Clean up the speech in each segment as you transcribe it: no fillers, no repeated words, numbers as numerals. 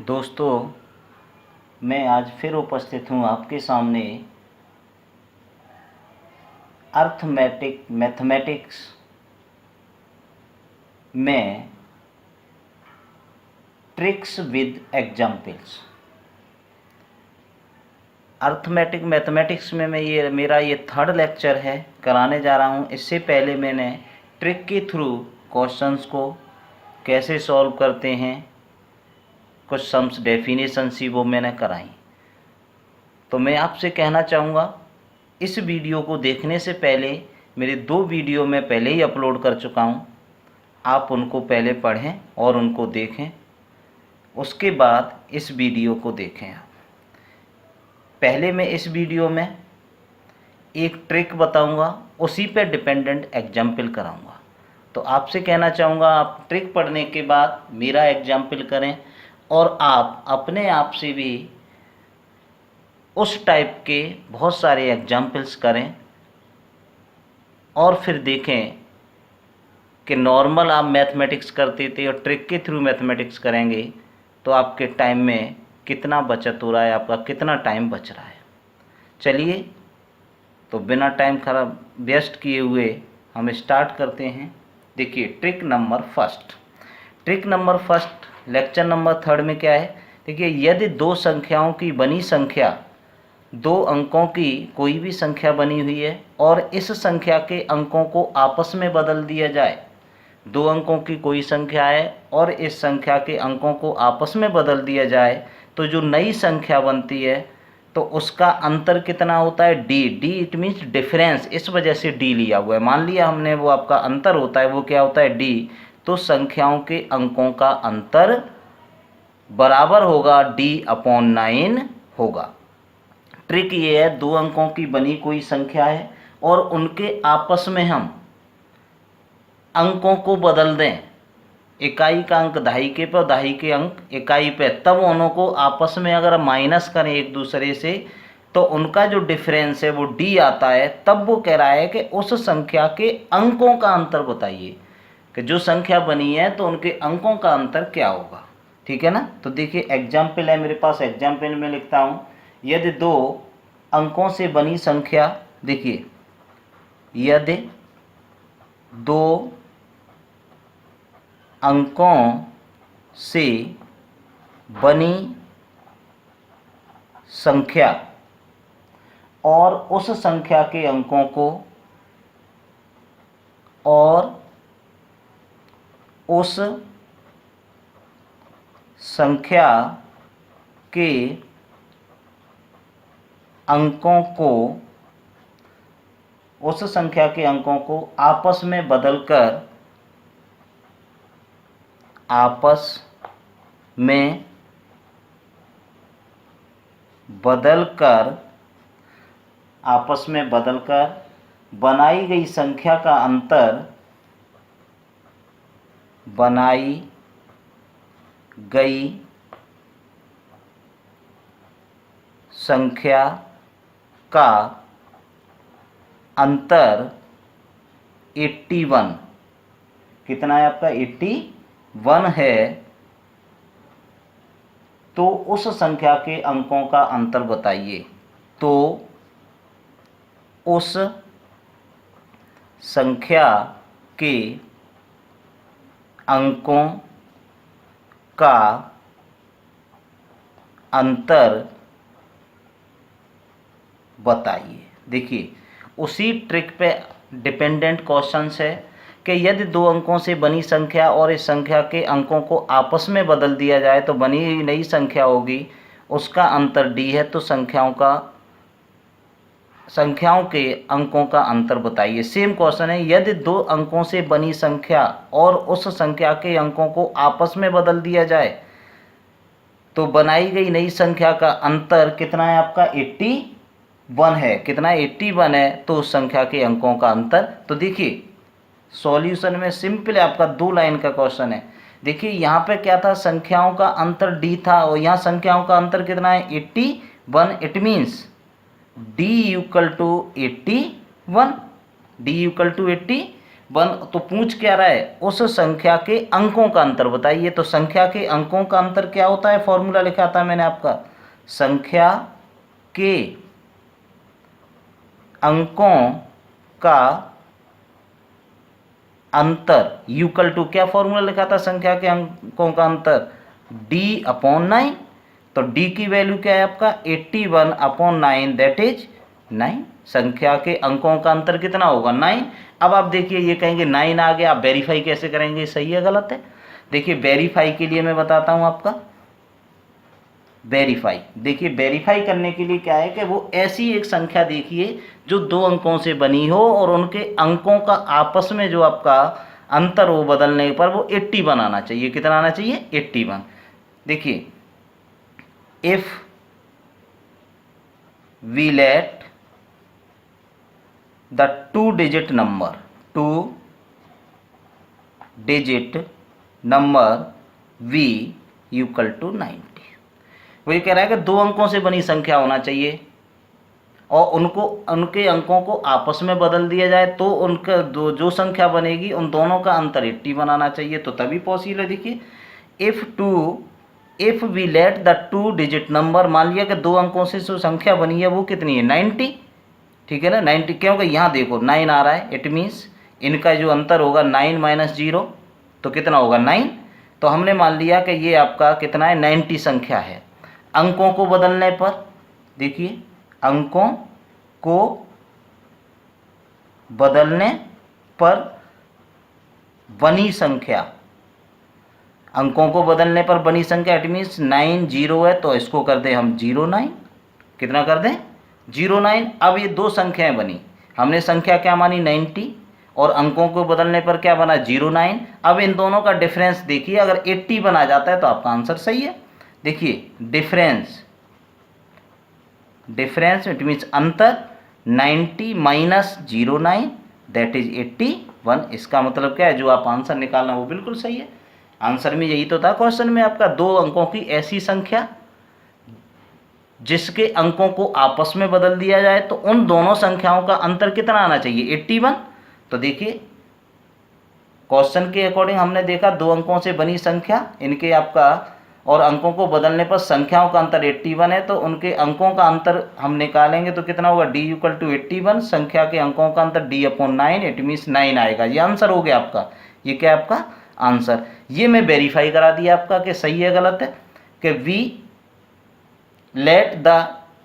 दोस्तों, मैं आज फिर उपस्थित हूँ आपके सामने मैथमेटिक्स में ट्रिक्स विद एग्जाम्पल्स। मैथमेटिक्स में मेरा ये थर्ड लेक्चर है, कराने जा रहा हूँ। इससे पहले मैंने ट्रिक के थ्रू क्वेश्चंस को कैसे सॉल्व करते हैं, कुछ सम्स डेफिनेशन सी वो मैंने कराई। तो मैं आपसे कहना चाहूँगा, इस वीडियो को देखने से पहले मेरे 2 वीडियो मैं पहले ही अपलोड कर चुका हूँ, आप उनको पहले पढ़ें और उनको देखें, उसके बाद इस वीडियो को देखें। आप पहले मैं इस वीडियो में एक ट्रिक बताऊंगा, उसी पे डिपेंडेंट एग्जाम्पल कराऊंगा। तो आपसे कहना चाहूँगा, आप ट्रिक पढ़ने के बाद मेरा एग्जाम्पल करें और आप अपने आप से भी उस टाइप के बहुत सारे एग्जाम्पल्स करें और फिर देखें कि नॉर्मल आप मैथमेटिक्स करते थे और ट्रिक के थ्रू मैथमेटिक्स करेंगे तो आपके टाइम में कितना बचत हो रहा है, आपका कितना टाइम बच रहा है। चलिए, तो बिना टाइम खराब वेस्ट किए हुए हम स्टार्ट करते हैं। देखिए, trick number first lecture number 3 में क्या है। देखिए, यदि 2 संख्याओं की बनी संख्या 2 अंकों की कोई भी संख्या बनी हुई है और इस संख्या के अंकों को आपस में बदल दिया जाए। 2 अंकों की कोई संख्या है और इस संख्या के अंकों को आपस में बदल दिया जाए तो जो नई संख्या बनती है तो उसका अंतर कितना होता है, डी। इट मीन्स डिफरेंस, इस वजह से डी लिया हुआ है। मान लिया हमने, वो आपका अंतर होता है, वो क्या होता है, डी। तो संख्याओं के अंकों का अंतर बराबर होगा D/9 होगा। ट्रिक ये है, 2 अंकों की बनी कोई संख्या है और उनके आपस में हम अंकों को बदल दें, इकाई का अंक दहाई पे और दहाई के अंक इकाई पे, तब उन्हों को आपस में अगर माइनस करें एक दूसरे से तो उनका जो डिफरेंस है वो डी आता है। तब वो कह रहा है कि उस संख्या के अंकों का अंतर बताइए, कि जो संख्या बनी है तो उनके अंकों का अंतर क्या होगा। ठीक है ना। तो देखिए, एग्जाम्पल है मेरे पास, एग्जाम्पल में लिखता हूँ, यदि 2 अंकों से बनी संख्या, देखिए, यदि 2 अंकों से बनी संख्या और उस संख्या के अंकों को और उस संख्या के अंकों को आपस में बदलकर बनाई गई संख्या का अंतर $81, कितना है आपका, 81 है। तो उस संख्या के अंकों का अंतर बताइए। तो उस संख्या के अंकों का अंतर बताइए। देखिए, उसी ट्रिक पे डिपेंडेंट क्वेश्चंस है कि यदि 2 अंकों से बनी संख्या और इस संख्या के अंकों को आपस में बदल दिया जाए तो बनी हुई नई संख्या होगी, उसका अंतर डी है। तो संख्याओं के अंकों का अंतर बताइए। सेम क्वेश्चन है, यदि 2 अंकों से बनी संख्या और उस संख्या के अंकों को आपस में बदल दिया जाए तो बनाई गई नई संख्या का अंतर कितना है आपका, 81 है। कितना 81 है, तो उस संख्या के अंकों का अंतर। तो देखिए, सॉल्यूशन में सिंपल आपका 2 लाइन का क्वेश्चन है। देखिए, यहाँ पे क्या था, संख्याओं का अंतर डी था और यहाँ संख्याओं का अंतर कितना है, 81। It means D = 81, D = 80। One, तो पूछ क्या रहा है, उस संख्या के अंकों का अंतर बताइए। तो संख्या के अंकों का अंतर क्या होता है, फॉर्मूला लिखा था मैंने आपका, संख्या के अंकों का अंतर इक्वल टू, क्या फॉर्मूला लिखा था संख्या के अंकों का अंतर, d/9। तो d की वैल्यू क्या है आपका 81/9, दैट इज 9। संख्या के अंकों का अंतर कितना होगा 9। अब आप देखिए ये कहेंगे 9 आ गया, आप वेरीफाई कैसे करेंगे, सही है गलत है। देखिए वेरीफाई के लिए मैं बताता हूं आपका, वेरीफाई, देखिए वेरीफाई करने के लिए क्या है कि वो ऐसी एक संख्या देखिए जो 2 अंकों से बनी हो और उनके अंकों का आपस में जो आपका अंतर हो बदलने पर वो 81 आना चाहिए। कितना आना चाहिए 81। देखिए if we let the 2 digit number v equal to 90। वो ये कह रहा है कि 2 अंकों से बनी संख्या होना चाहिए और उनके अंकों को आपस में बदल दिया जाए तो उनका जो संख्या बनेगी उन दोनों का अंतर 80 बनाना चाहिए, तो तभी पॉसिबल है। देखिए if we let the 2 digit number, मान लिया कि 2 अंकों से जो संख्या बनी है वो कितनी है 90, ठीक है ना 90, क्योंकि यहाँ देखो 9 आ रहा है, इट मीन्स इनका जो अंतर होगा 9 - 0 तो कितना होगा 9। तो हमने मान लिया कि ये आपका कितना है 90 संख्या है। अंकों को बदलने पर, देखिए अंकों को बदलने पर बनी संख्या, अंकों को बदलने पर बनी संख्या, इट मीन्स 9 0 है तो इसको कर दें हम 09, कितना कर दें 09। अब ये 2 संख्याएं बनी, हमने संख्या क्या मानी 90 और अंकों को बदलने पर क्या बना 09। अब इन दोनों का डिफरेंस देखिए, अगर 80 बना जाता है तो आपका आंसर सही है। देखिए डिफरेंस इट मीन्स अंतर 90 - 09 दैट इज 81। इसका मतलब क्या है, जो आप आंसर निकालना वो बिल्कुल सही है। आंसर में यही तो था क्वेश्चन में आपका, 2 अंकों की ऐसी संख्या जिसके अंकों को आपस में बदल दिया जाए तो उन दोनों संख्याओं का अंतर कितना आना चाहिए 81। तो देखिए क्वेश्चन के अकॉर्डिंग हमने देखा 2 अंकों से बनी संख्या, इनके आपका और अंकों को बदलने पर संख्याओं का अंतर 81 है, तो उनके अंकों का अंतर हम निकालेंगे तो कितना होगा d इक्वल टू 81, संख्या के अंकों का अंतर d/9, इट मीन्स 9 आएगा। ये आंसर हो गया आपका, ये क्या आपका आंसर। ये मैं वेरीफाई करा दिया आपका कि सही है गलत है, कि we let the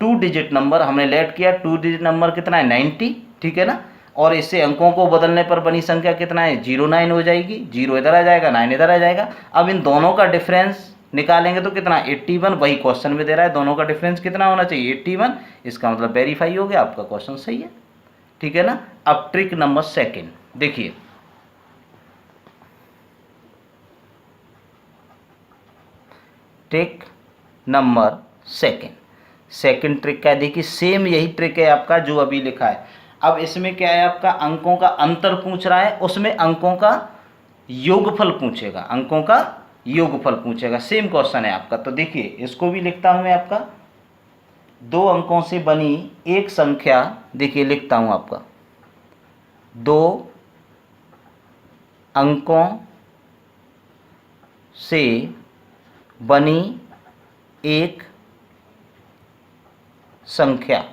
2 digit number, हमने लेट किया 2 डिजिट नंबर कितना है 90, ठीक है ना, और इससे अंकों को बदलने पर बनी संख्या कितना है 09 हो जाएगी, 0 इधर आ जाएगा 9 इधर आ जाएगा। अब इन दोनों का डिफरेंस निकालेंगे तो कितना 81, वही क्वेश्चन में दे रहा है, दोनों का डिफरेंस कितना होना चाहिए 81। इसका मतलब वेरीफाई हो गया, आपका क्वेश्चन सही है, ठीक है ना। अब ट्रिक नंबर 2 देखिए, ट्रिक नंबर 2 ट्रिक का है, देखिए सेम यही ट्रिक है आपका जो अभी लिखा है। अब इसमें क्या है आपका, अंकों का अंतर पूछ रहा है, उसमें अंकों का योगफल पूछेगा, अंकों का योगफल पूछेगा, सेम क्वेश्चन है आपका। तो देखिए इसको भी लिखता हूं मैं आपका, 2 अंकों से बनी एक संख्या, देखिए लिखता हूं आपका 2 अंकों से बनी एक संख्या,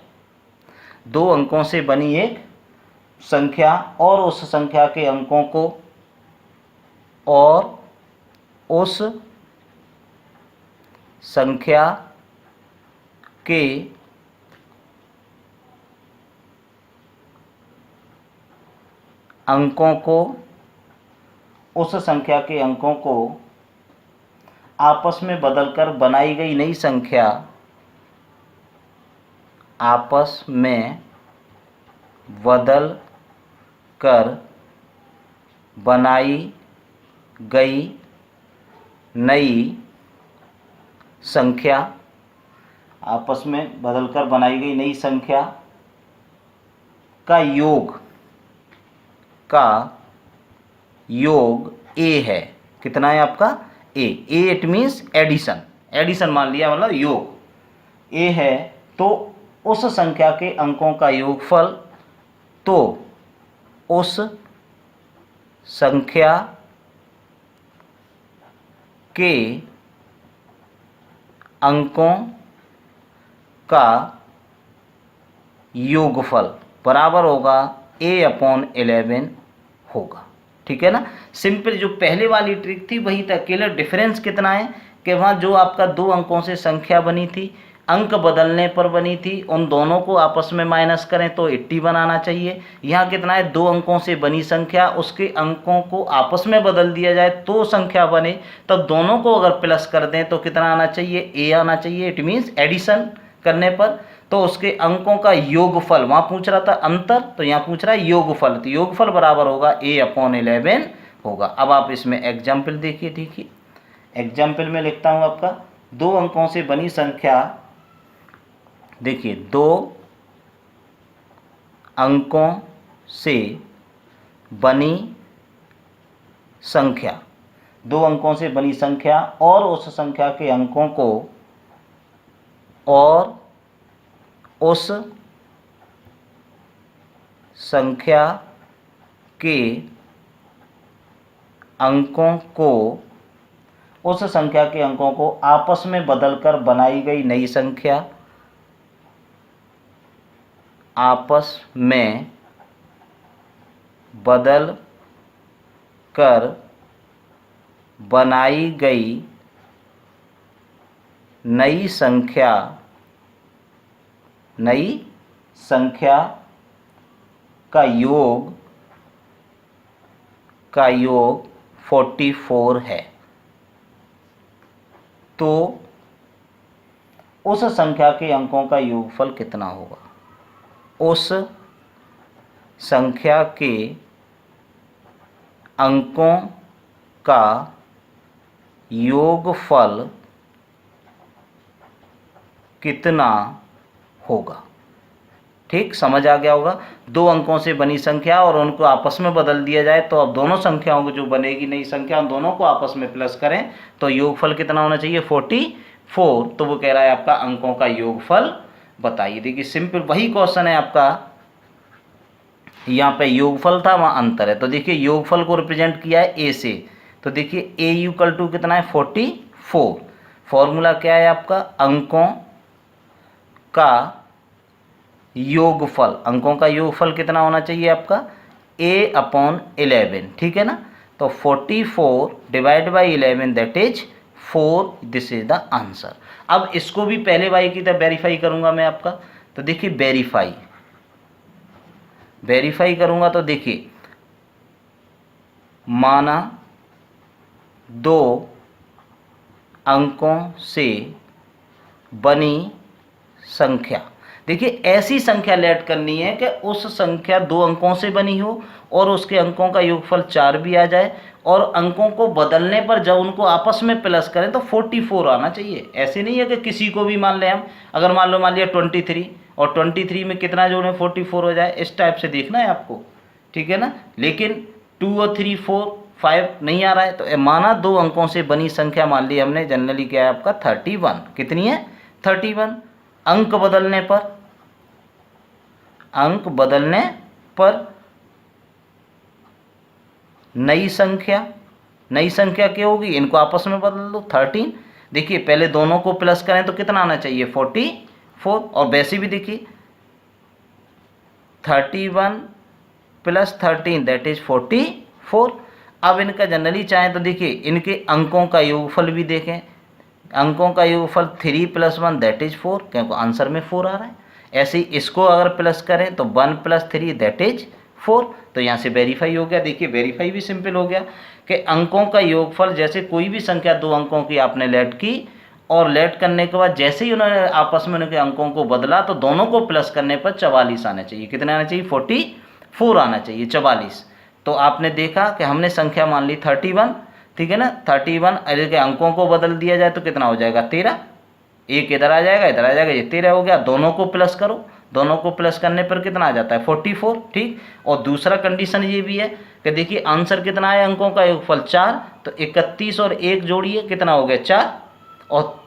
2 अंकों से बनी एक संख्या और उस संख्या के अंकों को, और उस संख्या के अंकों को, उस संख्या के अंकों को आपस में बदलकर बनाई गई नई संख्या, आपस में बदल कर बनाई गई नई संख्या, आपस में बदलकर बनाई गई नई संख्या का योग a है। कितना है आपका a इट मीन्स एडिशन मान लिया, मतलब योग a है, तो उस संख्या के अंकों का योगफल, तो उस संख्या के अंकों का योगफल बराबर होगा a/11 होगा। ठीक है ना। सिंपल जो पहले वाली ट्रिक थी वही था, केवल डिफरेंस कितना है कि वहाँ जो आपका 2 अंकों से संख्या बनी थी, अंक बदलने पर बनी थी, उन दोनों को आपस में माइनस करें तो 81 आना चाहिए। यहाँ कितना है, 2 अंकों से बनी संख्या, उसके अंकों को आपस में बदल दिया जाए तो संख्या बने, तब दोनों को अगर प्लस कर दें तो कितना आना चाहिए, a आना चाहिए। इट मीन्स एडिशन करने पर तो उसके अंकों का योगफल, वहाँ पूछ रहा था अंतर तो यहाँ पूछ रहा है योगफल, तो योगफल बराबर होगा a/11 होगा। अब आप इसमें एग्जाम्पल देखिए। ठीक है, एग्जाम्पल में लिखता हूँ आपका 2 अंकों से बनी संख्या। देखिए 2 अंकों से बनी संख्या, 2 अंकों से बनी संख्या और उस संख्या के अंकों को, और उस संख्या के अंकों को, उस संख्या के अंकों को आपस में बदलकर बनाई गई नई संख्या, आपस में बदल कर बनाई गई नई संख्या का योग 44 है। तो उस संख्या के अंकों का योगफल कितना होगा? उस संख्या के अंकों का योगफल कितना होगा? ठीक, समझ आ गया होगा। 2 अंकों से बनी संख्या और उनको आपस में बदल दिया जाए तो अब दोनों संख्याओं को जो बनेगी नई संख्या, उन दोनों को आपस में प्लस करें तो योगफल कितना होना चाहिए, 44। तो वो कह रहा है आपका अंकों का योगफल बताइए। देखिए सिंपल वही क्वेश्चन है आपका, यहाँ पे योगफल था वहाँ अंतर है। तो देखिए योगफल को रिप्रेजेंट किया है a से, तो देखिए a इक्वल टू कितना है, 44। फॉर्मूला क्या है आपका, अंकों का योगफल, अंकों का योगफल कितना होना चाहिए आपका, a/11। ठीक है ना। तो 44 divide by 11 that is 4, this is the answer. अब इसको भी पहले वाई की तरह वेरीफाई करूंगा मैं आपका। तो देखिए वेरीफाई करूंगा तो देखिए माना 2 अंकों से बनी संख्या, देखिए ऐसी संख्या लेट करनी है कि उस संख्या 2 अंकों से बनी हो और उसके अंकों का योगफल 4 भी आ जाए, और अंकों को बदलने पर जब उनको आपस में प्लस करें तो 44 आना चाहिए। ऐसे नहीं है कि किसी को भी मान लें हम, अगर मान लिया 23 और 23 में कितना जोड़ें 44 हो जाए, इस टाइप से देखना है आपको। ठीक है ना। लेकिन 2 और 3 4 5 नहीं आ रहा है, तो माना 2 अंकों से बनी संख्या मान ली हमने, जनरली क्या है आपका 31। कितनी है, 31। अंक बदलने पर नई संख्या क्या होगी, इनको आपस में बदल दो 13। देखिए पहले दोनों को प्लस करें तो कितना आना चाहिए, 44। और वैसे भी देखिए 31 + 13 दैट इज 44। अब इनका जनरली चाहें तो देखिए इनके अंकों का योगफल भी देखें, अंकों का योगफल 3 + 1 दैट इज 4, क्योंकि आंसर में 4 आ रहा है। ऐसे ही इसको अगर प्लस करें तो 1 + 3 दैट इज 4। तो यहाँ से वेरीफाई हो गया। देखिए वेरीफाई भी सिंपल हो गया कि अंकों का योगफल, जैसे कोई भी संख्या 2 अंकों की आपने लेट की और लेट करने के बाद जैसे ही उन्होंने आपस में उनके अंकों को बदला तो दोनों को प्लस करने पर 44 आना चाहिए। कितना आना चाहिए, 44 आना चाहिए, 44। तो आपने देखा कि हमने संख्या मान ली 31, ठीक है ना। 31 अरे के अंकों को बदल दिया जाए तो कितना हो जाएगा, 13। एक इधर आ जाएगा, इधर आ जाएगा, ये 13 हो गया। दोनों को प्लस करो, दोनों को प्लस करने पर कितना आ जाता है, 44। ठीक। और दूसरा कंडीशन ये भी है कि देखिए आंसर कितना है, अंकों का योगफल 4, तो 31 और 1 जोड़िए कितना हो गया, 4, और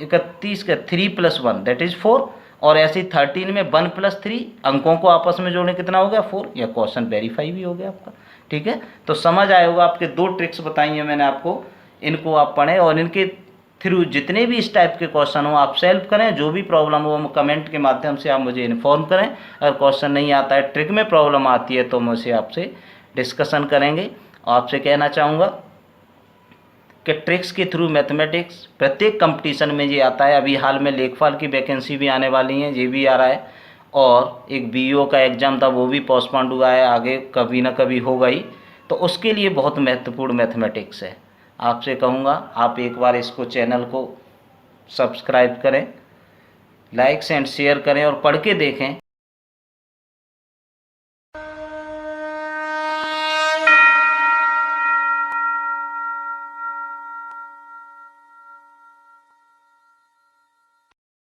31 का 3 + 1 दैट इज 4, और ऐसे ही 13 में 1+3 अंकों को आपस में जोड़ने कितना हो गया 4, या क्वेश्चन वेरीफाई भी हो गया आपका। ठीक है, तो समझ आया होगा। आपके 2 ट्रिक्स बताई हैं मैंने आपको, इनको आप पढ़ें और इनके थ्रू जितने भी इस टाइप के क्वेश्चन हो आप सॉल्व करें। जो भी प्रॉब्लम हो कमेंट के माध्यम से आप मुझे इन्फॉर्म करें। अगर क्वेश्चन नहीं आता है, ट्रिक में प्रॉब्लम आती है, तो मैं उसे आपसे डिस्कशन करेंगे। आपसे कहना चाहूँगा कि ट्रिक्स के थ्रू मैथमेटिक्स प्रत्येक कंपटीशन में ये आता है। अभी हाल में लेखपाल की वैकेंसी भी आने वाली है, ये भी आ रहा है, और एक बीईओ का एग्ज़ाम था वो भी पोस्टपोन्ड हुआ है, आगे कभी ना कभी होगा ही। तो उसके लिए बहुत महत्वपूर्ण मैथमेटिक्स है। आपसे कहूँगा आप एक बार इसको चैनल को सब्सक्राइब करें, लाइक एंड शेयर करें और पढ़ के देखें।